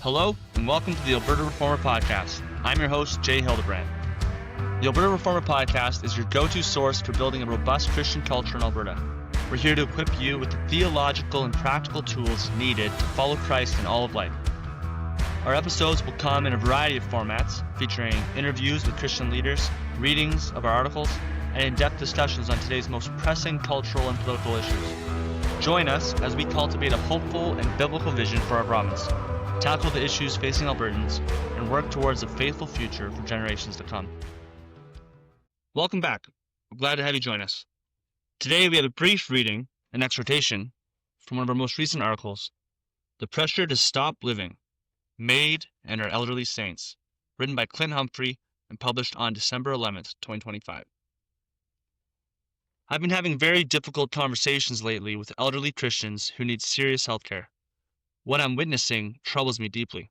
Hello, and welcome to the Alberta Reformer Podcast. I'm your host, Jay Hildebrand. The Alberta Reformer Podcast is your go-to source for building a robust Christian culture in Alberta. We're here to equip you with the theological and practical tools needed to follow Christ in all of life. Our episodes will come in a variety of formats, featuring interviews with Christian leaders, readings of our articles, and in-depth discussions on today's most pressing cultural and political issues. Join us as we cultivate a hopeful and biblical vision for our province, tackle the issues facing Albertans, and work towards a faithful future for generations to come. Welcome back. We're glad to have you join us. Today we have a brief reading and exhortation from one of our most recent articles, The Pressure to Stop Living, MAiD and Our Elderly Saints, written by Clint Humfrey and published on December 11th, 2025. I've been having very difficult conversations lately with elderly Christians who need serious health care. What I'm witnessing troubles me deeply.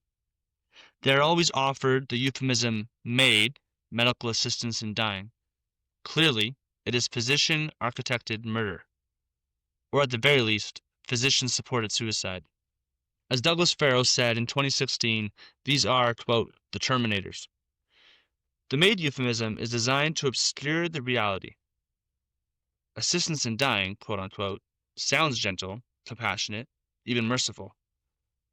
They are always offered the euphemism MAiD, medical assistance in dying. Clearly, it is physician-architected murder, or at the very least, physician-supported suicide. As Douglas Farrow said in 2016, these are, quote, the Terminators. The MAiD euphemism is designed to obscure the reality. Assistance in dying, quote-unquote, sounds gentle, compassionate, even merciful.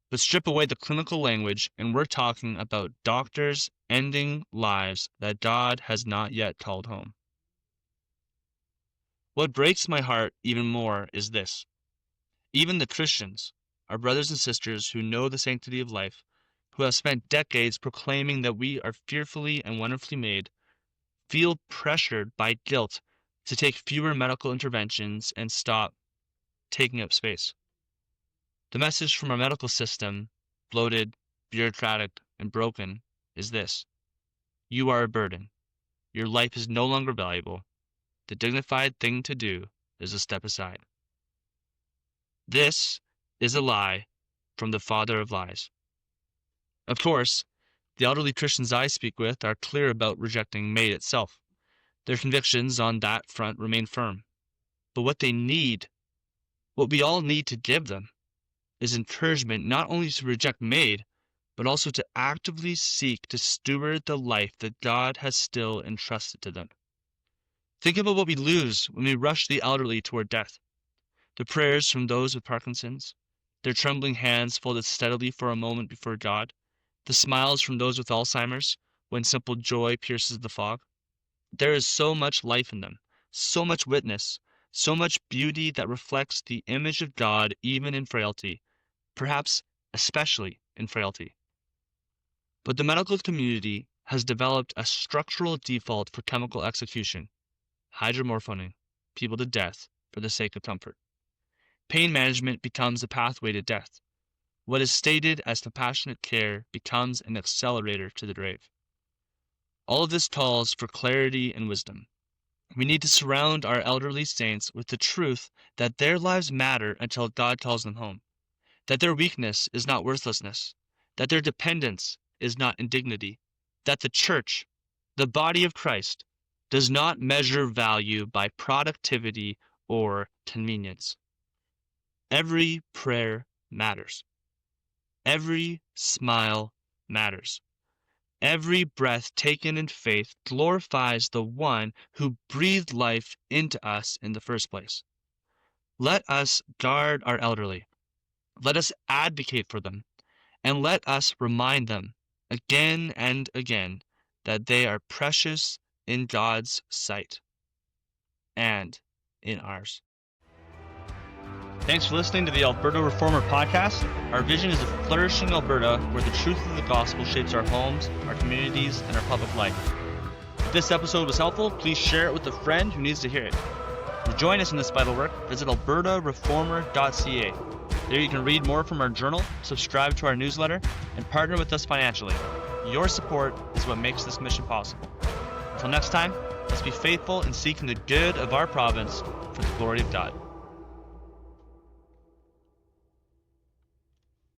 But strip away the clinical language and we're talking about doctors ending lives that God has not yet called home. What breaks my heart even more is this. Even the Christians, our brothers and sisters who know the sanctity of life, who have spent decades proclaiming that we are fearfully and wonderfully made, feel pressured by guilt to take fewer medical interventions and stop taking up space. The message from our medical system, bloated, bureaucratic, and broken, is this. You are a burden. Your life is no longer valuable. The dignified thing to do is to step aside. This is a lie from the father of lies. Of course, the elderly Christians I speak with are clear about rejecting MAiD itself. Their convictions on that front remain firm. But what they need, what we all need to give them, is encouragement not only to reject MAiD, but also to actively seek to steward the life that God has still entrusted to them. Think about what we lose when we rush the elderly toward death. The prayers from those with Parkinson's, their trembling hands folded steadily for a moment before God, the smiles from those with Alzheimer's when simple joy pierces the fog. There is so much life in them, so much witness, so much beauty that reflects the image of God even in frailty, perhaps especially in frailty. But the medical community has developed a structural default for chemical execution, hydromorphoning people to death for the sake of comfort. Pain management becomes a pathway to death. What is stated as compassionate care becomes an accelerator to the grave. All of this calls for clarity and wisdom. We need to surround our elderly saints with the truth that their lives matter until God calls them home, that their weakness is not worthlessness, that their dependence is not indignity, that the church, the body of Christ, does not measure value by productivity or convenience. Every prayer matters. Every smile matters. Every breath taken in faith glorifies the one who breathed life into us in the first place. Let us guard our elderly. Let us advocate for them. And let us remind them again and again that they are precious in God's sight and in ours. Thanks for listening to the Alberta Reformer Podcast. Our vision is a flourishing Alberta where the truth of the gospel shapes our homes, our communities, and our public life. If this episode was helpful, please share it with a friend who needs to hear it. To join us in this vital work, visit albertareformer.ca. There you can read more from our journal, subscribe to our newsletter, and partner with us financially. Your support is what makes this mission possible. Until next time, let's be faithful in seeking the good of our province for the glory of God.